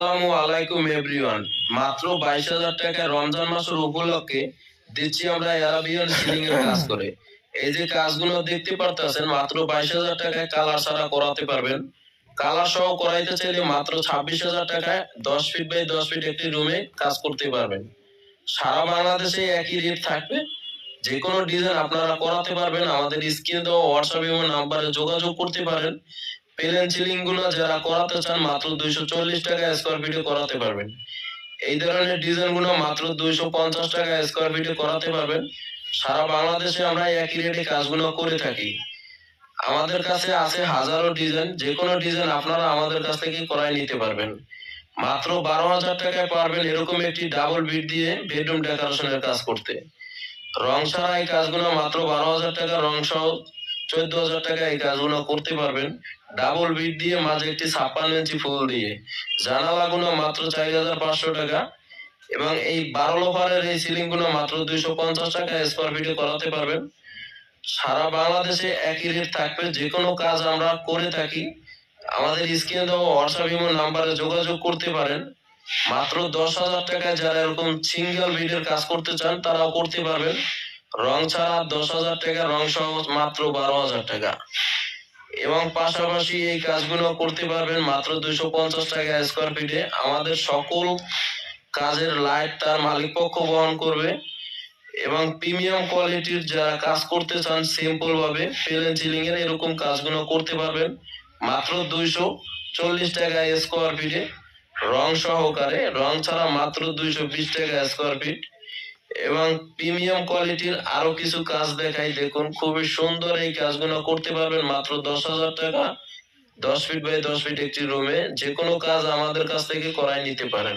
আসসালামু আলাইকুম এভরিওয়ান। মাত্র 22,000 টাকায় রমজান মাসের উপলক্ষে দিচ্ছি আমরা অ্যারাবিয়ান সিলিং এর কাজ করে। এই যে কাজগুলো দেখতে পারতেছেন মাত্র 22,000 টাকায় কালার ছাড়া করাতে পারবেন। কালার সহ করাইতে চাইলে মাত্র 26,000 টাকায় 10 ফিট বাই 10 ফিট একটি রুমে কাজ করতে পারবেন। সারা বাংলাদেশে একই রেট থাকবে। যেকোনো ডিজাইন আপনারা করাতে পারবেন। আমাদের স্ক্রিনে দেওয়া হোয়াটসঅ্যাপ ইমো নাম্বারে যোগাযোগ করতে পারেন। প্লেন সিলিং গুলো যারা করাতে চান মাত্র 240 টাকা স্কয়ার ফিটে করাতে পারবেন। এই ধরনের ডিজাইন গুলো মাত্র 250 টাকা স্কয়ার ফিটে করাতে পারবেন। সারা বাংলাদেশে আমরা একই রেটে কাজগুলো করে থাকি। আমাদের কাছে আছে হাজারো ডিজাইন, যেকোনো ডিজাইন আপনারা আমাদের কাছ থেকে করায় নিতে পারবেন। মাত্র 12,000 টাকায় পারবেন এরকম একটি ডাবল বিট দিয়ে বেডরুম ডেকোরেশনের কাজ করতে। রং ছাড়া এই কাজগুলো মাত্র 12,000 টাকা, রং সহ 14,000 টাকা এই কাজগুলো করতে পারবেন। ডাবল বিট দিয়ে মাঝে একটি 56 ইঞ্চি ফুল দিয়ে। জানালাগুলো মাত্র 4,500 টাকা এবং এই 12 লোফারের এই সিলিং গুলো মাত্র 250 টাকা স্কয়ার ফিটে করাতে পারবেন। সারা বাংলাদেশে একই রেট থাকবে। যেকোনো কাজ আমরা করে থাকি। আমাদের স্ক্রিনে দেওয়া হোয়াটসঅ্যাপ ইমো নাম্বারে যোগাযোগ করতে পারেন। মাত্র 10,000 টাকায় যারা এরকম সিঙ্গেল বেডের কাজ করতে চান তারাও করতে পারবেন। রং ছাড়া 10,000 টাকা, রং সহ মাত্র 12,000 টাকা। এবং পাশাপাশি এই কাজগুলো করতে পারবেন মাত্র 250 টাকা স্কয়ার ফিটে। আমাদের সকল কাজের লাইট তার মালিক পক্ষ বহন করবে এবং প্রিমিয়াম কোয়ালিটির যারা কাজ করতে চান সিম্পল ভাবে প্লেন সিলিং এর এরকম কাজগুলো করতে পারবেন মাত্র 240 টাকা স্কয়ার ফিটে, রং সহকারে। রং ছাড়া মাত্র 220 টাকা স্কয়ার ফিট। এবং প্রিমিয়াম কোয়ালিটির আরো কিছু কাজ দেখাই, দেখুন খুবই সুন্দর এই কাজগুলো করতে পারবেন মাত্র 10,000 টাকা। 10 ফিট বাই 10 ফিট একটি রুমে যে কোনো কাজ আমাদের কাছ থেকে করায় নিতে পারেন।